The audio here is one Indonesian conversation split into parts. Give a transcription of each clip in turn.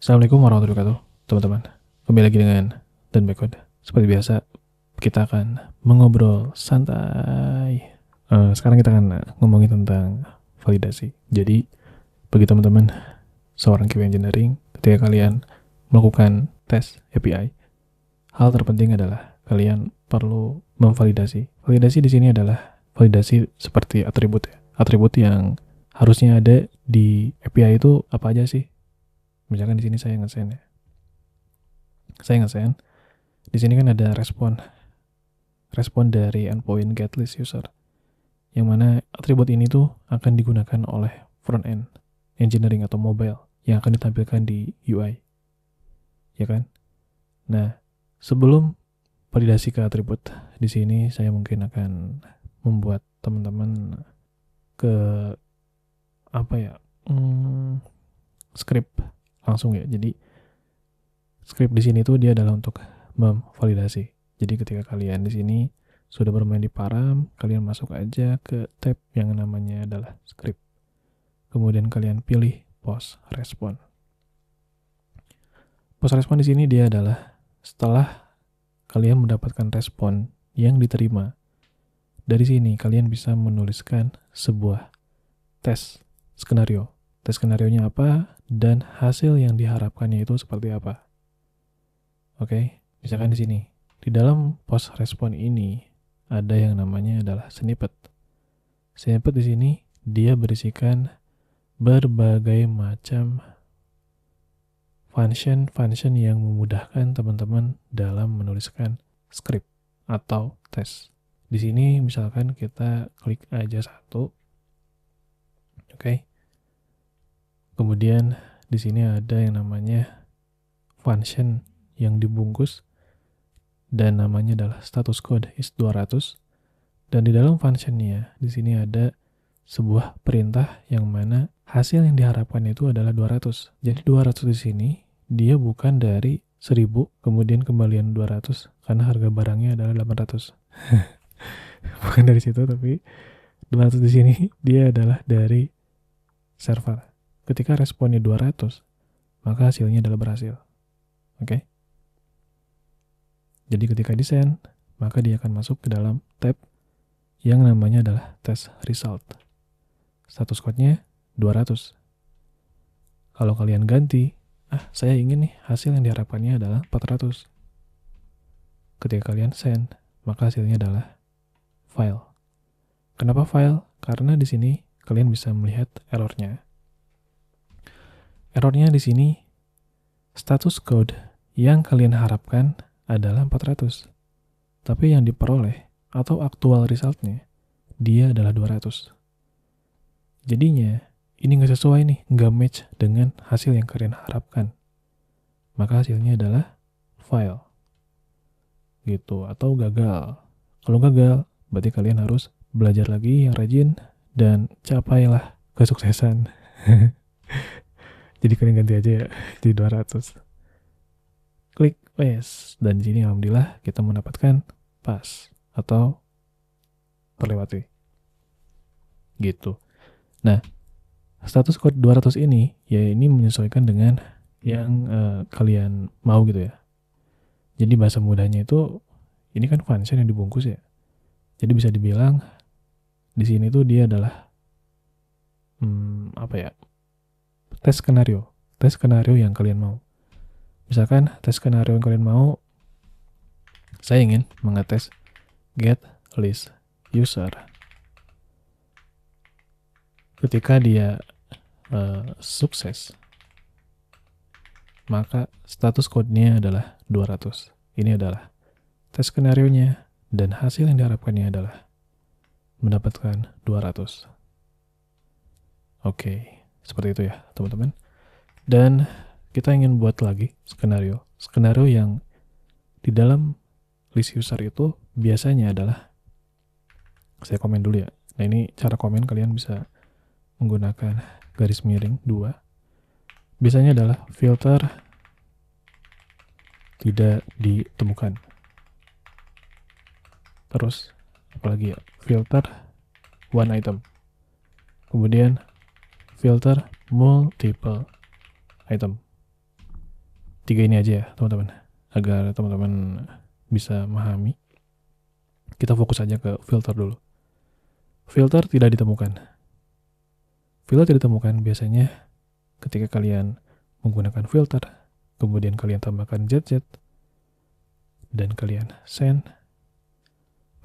Assalamualaikum warahmatullahi wabarakatuh, teman-teman. Kembali lagi dengan Dan Backward. Seperti biasa, kita akan mengobrol santai. Sekarang kita akan ngomongin tentang validasi. Jadi, bagi teman-teman seorang QA engineering, ketika kalian melakukan tes API, hal terpenting adalah kalian perlu memvalidasi. Validasi di sini adalah validasi seperti atribut ya. Atribut yang harusnya ada di API itu apa aja sih? Misalkan di sini saya nge-send ya. Saya nge-send. Di sini kan ada respon dari endpoint get list user, yang mana atribut ini tuh akan digunakan oleh front end engineering atau mobile yang akan ditampilkan di UI, ya kan? Nah, sebelum validasi ke atribut, di sini saya mungkin akan membuat teman-teman ke script langsung ya. Jadi script di sini tuh dia adalah untuk memvalidasi. Jadi ketika kalian di sini sudah bermain di param, kalian masuk aja ke tab yang namanya adalah script. Kemudian kalian pilih post respon. Post respon di sini dia adalah setelah kalian mendapatkan respon yang diterima. Dari sini kalian bisa menuliskan sebuah tes skenario. Tes skenarionya apa dan hasil yang diharapkannya itu seperti apa. Oke, misalkan di sini. Di dalam post respon ini ada yang namanya adalah snippet. Snippet di sini dia berisikan berbagai macam function yang memudahkan teman-teman dalam menuliskan script atau tes. Di sini misalkan kita klik aja satu. Oke. Kemudian di sini ada yang namanya function yang dibungkus dan namanya adalah status code is 200. Dan di dalam functionnya di sini ada sebuah perintah yang mana hasil yang diharapkan itu adalah 200. Jadi 200 di sini dia bukan dari 1000 kemudian kembalian 200 karena harga barangnya adalah 800. Bukan dari situ, tapi 200 di sini dia adalah dari server. Ketika responnya 200, maka hasilnya adalah berhasil. Oke? Jadi ketika di-send, maka dia akan masuk ke dalam tab yang namanya adalah test result. Status code-nya 200. Kalau kalian ganti, saya ingin nih hasil yang diharapkannya adalah 400. Ketika kalian send, maka hasilnya adalah file. Kenapa file? Karena di sini kalian bisa melihat errornya. Errornya di sini status code yang kalian harapkan adalah 400. Tapi yang diperoleh atau aktual resultnya dia adalah 200. Jadinya ini nggak sesuai nih, nggak match dengan hasil yang kalian harapkan. Maka hasilnya adalah fail. Gitu, atau gagal. Kalau gagal, berarti kalian harus belajar lagi yang rajin dan capailah kesuksesan. Jadi kalian ganti aja ya, jadi 200. Klik yes, dan di sini alhamdulillah kita mendapatkan pas atau terlewati. Gitu. Nah, status code 200 ini ya ini menyesuaikan dengan yang kalian mau gitu ya. Jadi bahasa mudahnya itu ini kan function yang dibungkus ya. Jadi bisa dibilang di sini tuh dia adalah tes skenario yang kalian mau. Misalkan tes skenario yang kalian mau, saya ingin mengetes get list user. Ketika dia sukses, maka status code-nya adalah 200. Ini adalah tes skenarionya dan hasil yang diharapkannya adalah mendapatkan 200. Oke, seperti itu ya teman-teman. Dan kita ingin buat lagi skenario yang di dalam list user itu biasanya adalah, saya komen dulu ya. Nah ini cara komen, kalian bisa menggunakan garis miring 2. Biasanya adalah filter tidak ditemukan. Terus apalagi ya, filter one item. Kemudian filter multiple item. tiga ini aja ya teman-teman, agar teman-teman bisa memahami. Kita fokus aja ke filter dulu. Filter tidak ditemukan. Filter tidak ditemukan biasanya ketika kalian menggunakan filter, kemudian kalian tambahkan ZZ, dan kalian send,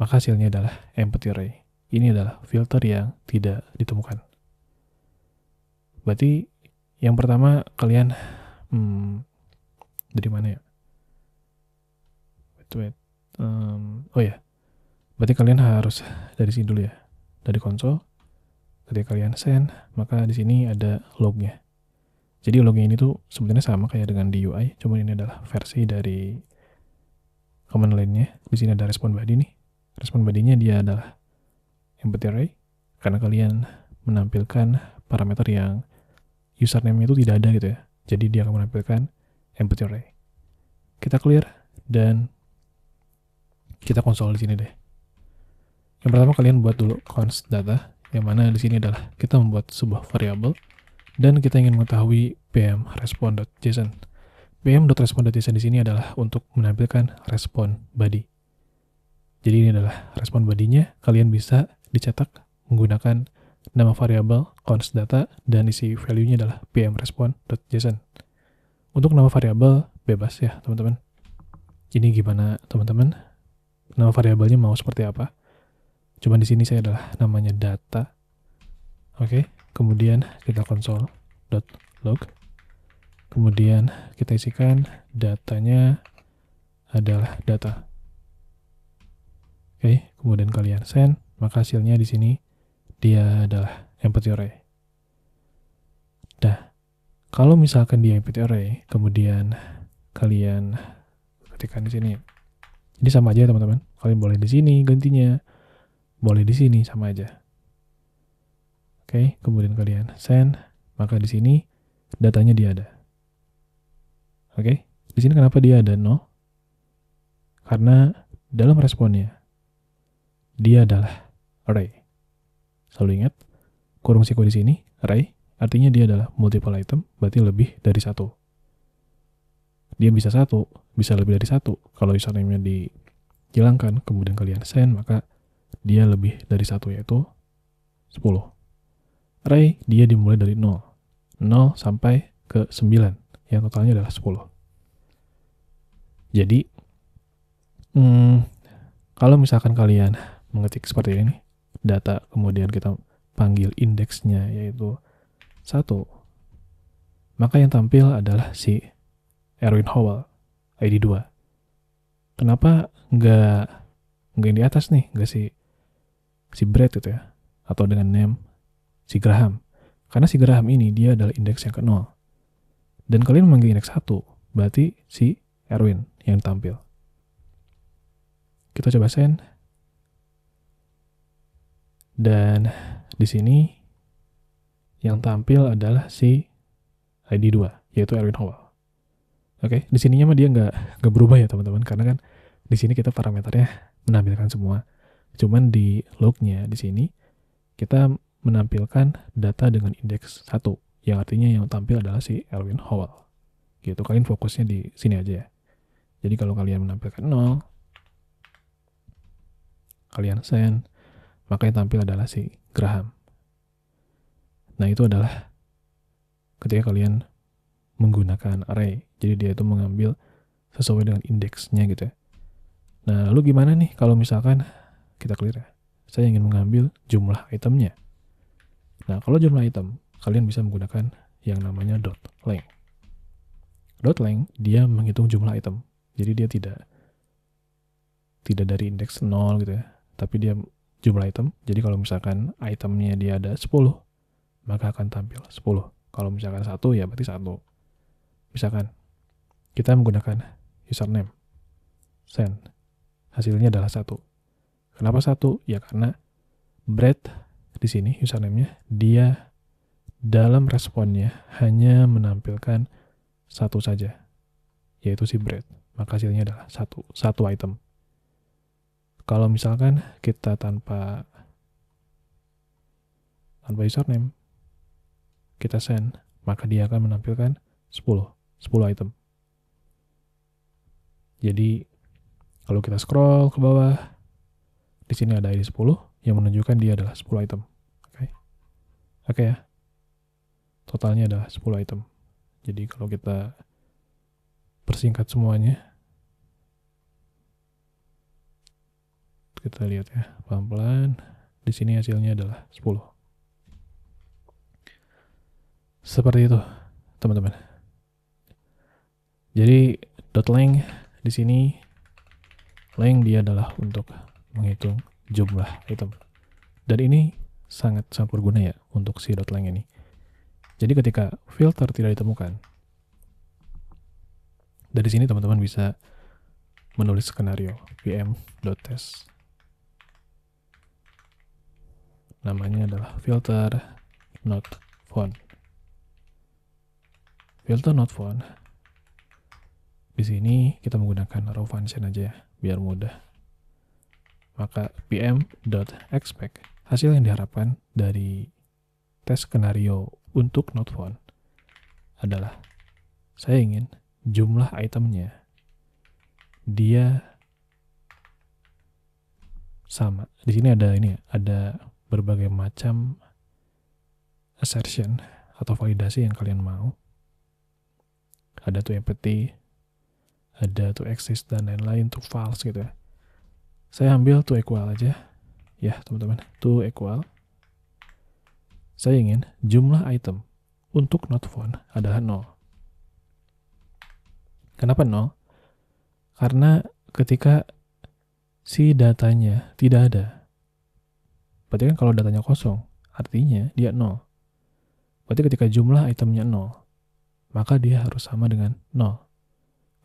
maka hasilnya adalah empty array. Ini adalah filter yang tidak ditemukan. Berarti yang pertama kalian dari mana ya? Wait. Oh ya, berarti kalian harus dari sini dulu ya, dari konsol. Ketika kalian send, maka di sini ada lognya. Jadi lognya ini tuh sebenarnya sama kayak dengan di UI, cuma ini adalah versi dari command line-nya. Di sini ada respon body nih. Respon body-nya dia adalah empty array, karena kalian menampilkan parameter yang username itu tidak ada gitu ya. Jadi dia akan menampilkan empty array. Kita clear dan kita konsol di sini deh. Yang pertama kalian buat dulu const data, yang mana di sini adalah kita membuat sebuah variabel dan kita ingin mengetahui pm_respond.json. pm.respond.json di sini adalah untuk menampilkan respon body. Jadi ini adalah respon body-nya, kalian bisa dicetak menggunakan nama variabel const data dan isi value-nya adalah pm_respond.json. Untuk nama variabel bebas ya, teman-teman. Ini gimana, teman-teman? Nama variabelnya mau seperti apa? Cuman di sini saya adalah namanya data. Oke, kemudian kita console.log. Kemudian kita isikan datanya adalah data. Oke, kemudian kalian send, maka hasilnya di sini dia adalah empty array. Nah, kalau misalkan dia empty array, kemudian kalian ketikkan di sini. Ini sama aja teman-teman. Kalian boleh di sini gantinya, boleh di sini sama aja. Oke, kemudian kalian send, maka di sini datanya dia ada. Oke, di sini kenapa dia ada 0? Karena dalam responnya dia adalah array. Selalu ingat, kurung siku di sini array, artinya dia adalah multiple item, berarti lebih dari satu. Dia bisa satu, bisa lebih dari satu. Kalau username-nya dihilangkan, kemudian kalian send, maka dia lebih dari satu, yaitu 10. Array, dia dimulai dari 0. 0 sampai ke 9, yang totalnya adalah 10. Jadi, kalau misalkan kalian mengetik seperti ini, data, kemudian kita panggil indeksnya, yaitu 1, maka yang tampil adalah si Erwin Howell, ID 2. Kenapa nggak yang di atas nih, nggak si Brad gitu ya, atau dengan name si Graham? Karena si Graham ini dia adalah indeks yang ke-0. Dan kalian memanggil indeks 1, berarti si Erwin yang tampil. Kita coba send. Dan di sini yang tampil adalah si ID 2, yaitu Erwin Howell. Oke, di sininya mah dia nggak berubah ya teman-teman, karena kan di sini kita parameternya menampilkan semua. Cuman di lognya di sini kita menampilkan data dengan indeks 1, yang artinya yang tampil adalah si Erwin Howell. Gitu, kalian fokusnya di sini aja ya. Jadi kalau kalian menampilkan 0, kalian send, maka yang tampil adalah si Graham. Nah, itu adalah ketika kalian menggunakan array. Jadi dia itu mengambil sesuai dengan indeksnya gitu ya. Nah, lalu gimana nih kalau misalkan kita clear ya, saya ingin mengambil jumlah itemnya. Nah, kalau jumlah item, kalian bisa menggunakan yang namanya .length. .length, dia menghitung jumlah item. Jadi dia tidak dari indeks 0 gitu ya, tapi dia jumlah item. Jadi kalau misalkan itemnya dia ada 10, maka akan tampil 10. Kalau misalkan 1, ya berarti 1. Misalkan kita menggunakan username, send, hasilnya adalah 1. Kenapa 1? Ya karena Brad di sini username-nya, dia dalam responnya hanya menampilkan 1 saja, yaitu si Brad. Maka hasilnya adalah 1 item. Kalau misalkan kita tanpa username, kita send, maka dia akan menampilkan 10 item. Jadi kalau kita scroll ke bawah, di sini ada ID 10 yang menunjukkan dia adalah 10 item. Oke ya. Totalnya adalah 10 item. Jadi kalau kita persingkat semuanya, kita lihat ya, pelan-pelan. Di sini hasilnya adalah 10. Seperti itu, teman-teman. Jadi .length di sini, length dia adalah untuk menghitung jumlah item. Dan ini sangat berguna ya untuk si .length ini. Jadi ketika filter tidak ditemukan, dari sini teman-teman bisa menulis skenario pm.test. Namanya adalah filter not found. Filter not found. Di sini kita menggunakan raw function aja ya, biar mudah. Maka pm.expect, hasil yang diharapkan dari tes skenario untuk not found adalah, saya ingin jumlah itemnya dia sama. Di sini ada ada berbagai macam assertion atau validasi yang kalian mau. Ada to empty, ada to exist, dan lain-lain, to false gitu ya. Saya ambil to equal aja ya teman-teman, to equal. Saya ingin jumlah item untuk not found adalah 0. Kenapa 0? Karena ketika si datanya tidak ada, berarti kan kalau datanya kosong, artinya dia 0. Berarti ketika jumlah itemnya 0, maka dia harus sama dengan 0.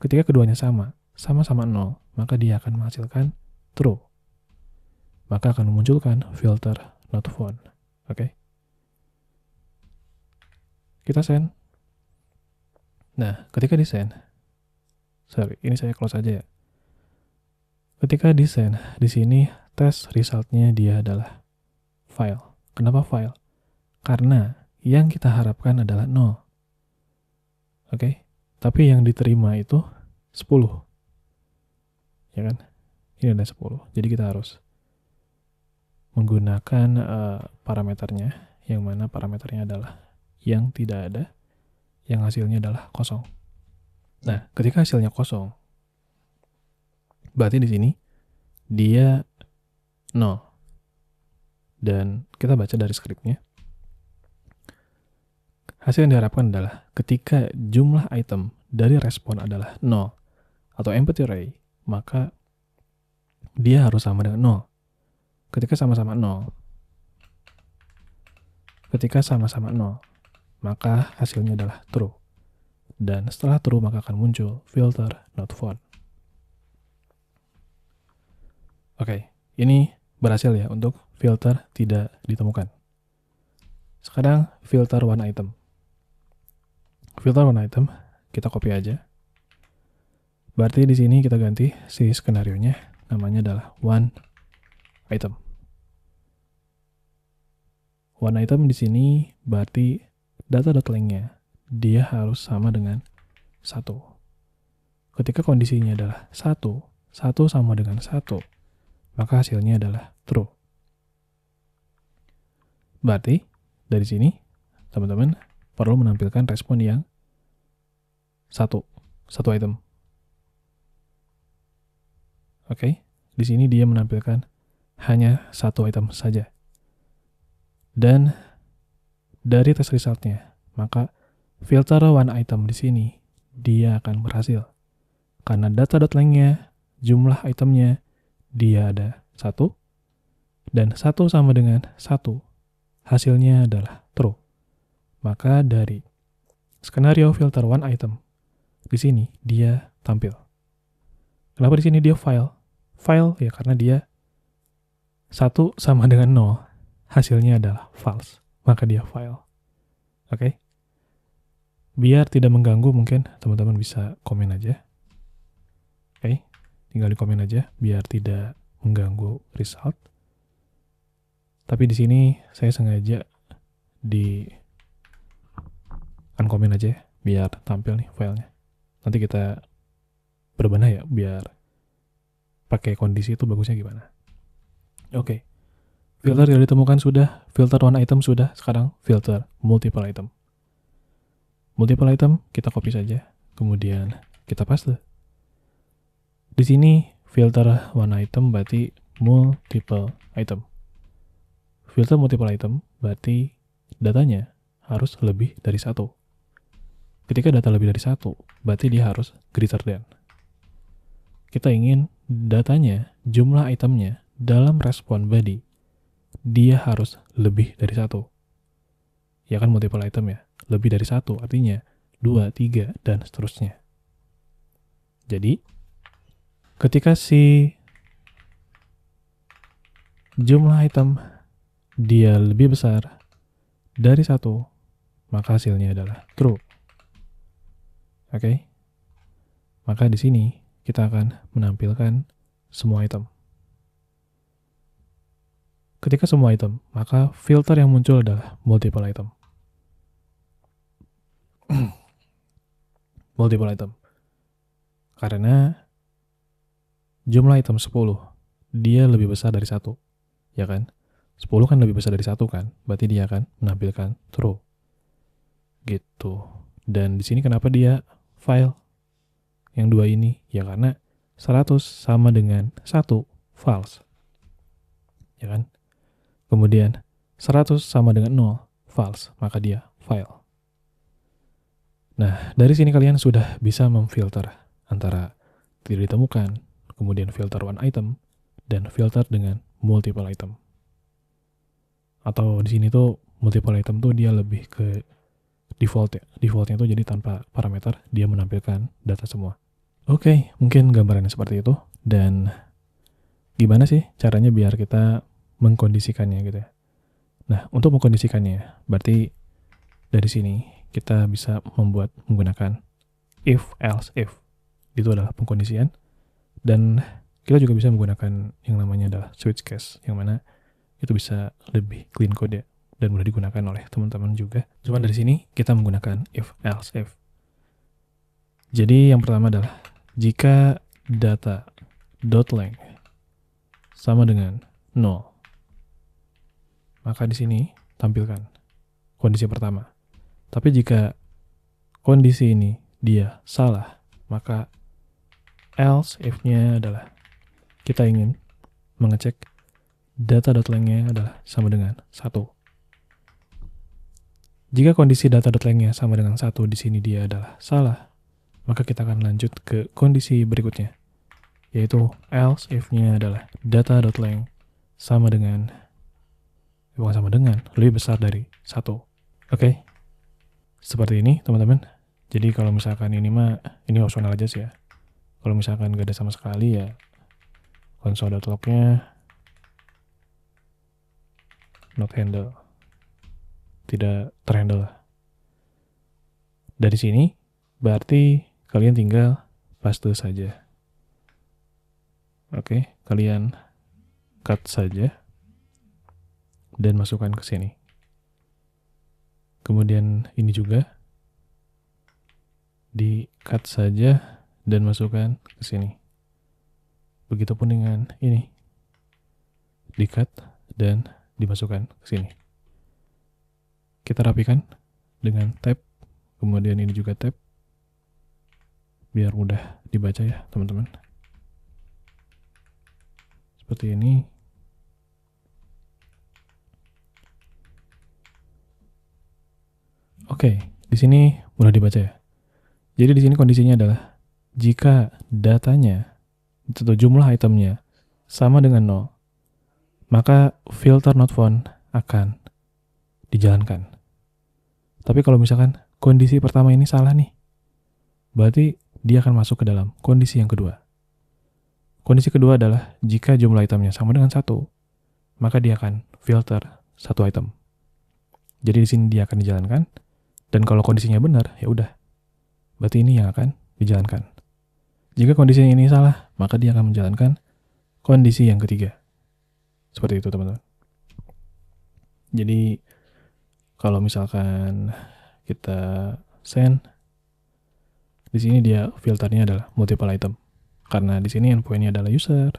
Ketika keduanya sama-sama 0, maka dia akan menghasilkan true. Maka akan memunculkan filter not found. Oke. Kita send. Nah, ketika di send, ini saya close aja ya. Ketika di send, di sini tes resultnya dia adalah file. Kenapa file? Karena yang kita harapkan adalah 0. Oke. Tapi yang diterima itu 10. Ya kan? Ini ada 10. Jadi kita harus menggunakan parameternya, yang mana parameternya adalah yang tidak ada, yang hasilnya adalah kosong. Nah, ketika hasilnya kosong, berarti di sini dia 0. Dan kita baca dari skripnya. Hasil yang diharapkan adalah ketika jumlah item dari respon adalah 0 atau empty array, maka dia harus sama dengan 0. Ketika sama-sama 0, maka hasilnya adalah true. Dan setelah true, maka akan muncul filter not found. Oke, ini berhasil ya untuk filter tidak ditemukan. Sekarang filter one item. Filter one item, kita copy aja. Berarti di sini kita ganti si skenarionya, namanya adalah one item. One item di sini berarti data.length-nya dia harus sama dengan 1. Ketika kondisinya adalah 1 sama dengan 1, maka hasilnya adalah true. Berarti dari sini teman-teman perlu menampilkan respon yang satu item. Oke, di sini dia menampilkan hanya 1 item saja. Dan dari tes resultnya, maka filter one item di sini dia akan berhasil. Karena data.length-nya, jumlah itemnya dia ada 1, dan 1 sama dengan 1, hasilnya adalah true. Maka dari skenario filter one item di sini dia tampil. Kenapa di sini dia file? File ya karena dia 1 sama dengan 0, hasilnya adalah false. Maka dia file. Oke? Biar tidak mengganggu, mungkin teman-teman bisa komen aja. Oke? Tinggal di komen aja biar tidak mengganggu result. Tapi di sini saya sengaja di uncomment aja ya, biar tampil nih filenya. Nanti kita berbenah ya, biar pakai kondisi itu bagusnya gimana. Oke. Filter tidak ditemukan sudah, filter one item sudah, sekarang filter multiple item. Multiple item kita copy saja, kemudian kita paste. Di sini filter one item berarti multiple item. Filter multiple item berarti datanya harus lebih dari satu. Ketika data lebih dari satu, berarti dia harus greater than. Kita ingin datanya, jumlah itemnya dalam respon body, dia harus lebih dari satu. Ya kan multiple item ya, lebih dari satu artinya 2, 3, dan seterusnya. Jadi, ketika si jumlah item dia lebih besar dari satu, maka hasilnya adalah true. Oke? Maka di sini kita akan menampilkan semua item. Ketika semua item, maka filter yang muncul adalah multiple item. Multiple item. Karena jumlah item 10, dia lebih besar dari 1. Ya kan? 10 kan lebih besar dari 1 kan? Berarti dia akan menampilkan true. Gitu. Dan di sini kenapa dia file yang 2 ini? Ya karena 100 sama dengan 1 false. Ya kan? Kemudian 100 sama dengan 0 false, maka dia file. Nah, dari sini kalian sudah bisa memfilter antara tidak ditemukan, kemudian filter one item, dan filter dengan multiple item. Atau di sini tuh multiple item tuh dia lebih ke default ya. Defaultnya tuh jadi tanpa parameter, dia menampilkan data semua. Oke, mungkin gambarannya seperti itu. Dan gimana sih caranya biar kita mengkondisikannya gitu ya. Nah, untuk mengkondisikannya, berarti dari sini kita bisa menggunakan if, else, if. Itu adalah pengkondisian. Dan kita juga bisa menggunakan yang namanya adalah switch case, yang mana itu bisa lebih clean code ya, dan mudah digunakan oleh teman-teman juga. Cuma dari sini kita menggunakan if, else, if. Jadi yang pertama adalah jika data .length sama dengan 0, maka di sini tampilkan kondisi pertama. Tapi jika kondisi ini dia salah, maka else if-nya adalah kita ingin mengecek data.length-nya adalah sama dengan 1. Jika kondisi data.length-nya sama dengan 1 di sini dia adalah salah, maka kita akan lanjut ke kondisi berikutnya, yaitu else if-nya adalah data.length sama dengan, bukan sama dengan, lebih besar dari 1. Oke. Seperti ini teman-teman. Jadi kalau misalkan ini opsional aja sih ya. Kalau misalkan gak ada sama sekali ya console.log-nya not handle, tidak terhandle. Dari sini berarti kalian tinggal paste saja. Oke, kalian cut saja dan masukkan ke sini. Kemudian ini juga di-cut saja dan masukkan ke sini. Begitupun dengan ini. Di-cut dan dimasukkan ke sini. Kita rapikan dengan tab, kemudian ini juga tab, biar mudah dibaca ya teman-teman. Seperti ini. Oke, di sini mudah dibaca ya. Jadi di sini kondisinya adalah jika datanya atau jumlah itemnya sama dengan 0, maka filter not found akan dijalankan. Tapi kalau misalkan kondisi pertama ini salah nih, berarti dia akan masuk ke dalam kondisi yang kedua. Kondisi kedua adalah jika jumlah itemnya sama dengan 1, maka dia akan filter 1 item. Jadi di sini dia akan dijalankan. Dan kalau kondisinya benar, ya udah. Berarti ini yang akan dijalankan. Jika kondisinya ini salah, maka dia akan menjalankan kondisi yang ketiga. Seperti itu, teman-teman. Jadi, kalau misalkan kita send, di sini dia filternya adalah multiple item. karena di sini endpoint-nya adalah user,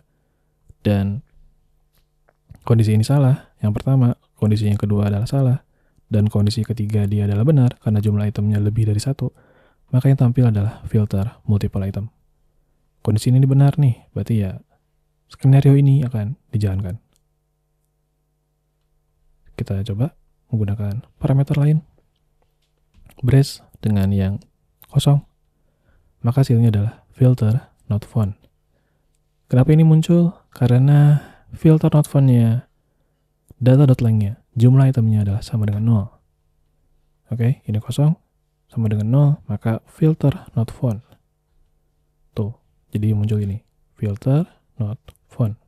dan kondisi ini salah. Yang pertama, kondisi yang kedua adalah salah, dan kondisi ketiga dia adalah benar karena jumlah itemnya lebih dari 1, maka yang tampil adalah filter multiple item. Kondisi ini benar nih, berarti ya skenario ini akan dijalankan. Kita coba menggunakan parameter lain, brace dengan yang kosong, maka hasilnya adalah filter not found. Kenapa ini muncul? Karena filter not found-nya data.length-nya, jumlah itemnya adalah sama dengan 0. Oke, ini kosong, sama dengan 0, maka filter not found. Tuh, jadi muncul ini, filter not found.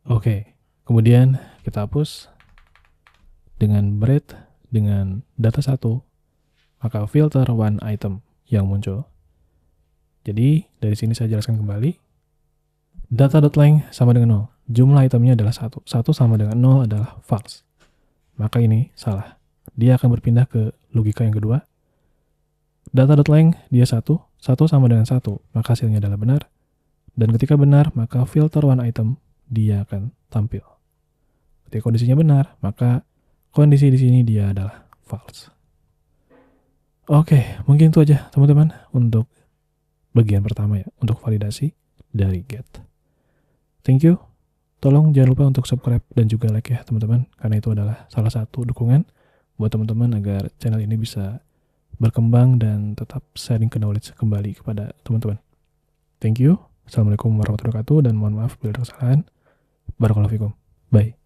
Oke, kemudian kita hapus dengan breadth dengan data 1, maka filter one item yang muncul. Jadi, dari sini saya jelaskan kembali. Data.length sama dengan 0. Jumlah itemnya adalah 1. 1 sama dengan 0 adalah false. Maka ini salah. Dia akan berpindah ke logika yang kedua. Data.length dia 1. 1 sama dengan 1. Maka hasilnya adalah benar. Dan ketika benar, maka filter one item dia akan tampil. Ketika kondisinya benar, maka kondisi di sini dia adalah false. Oke, mungkin itu aja teman-teman untuk bagian pertama ya, untuk validasi dari get. Thank you. Tolong jangan lupa untuk subscribe dan juga like ya teman-teman, karena itu adalah salah satu dukungan buat teman-teman agar channel ini bisa berkembang dan tetap sharing knowledge kembali kepada teman-teman. Thank you. Assalamualaikum warahmatullahi wabarakatuh, dan mohon maaf bila ada kesalahan. Barakallahu fikum. Bye.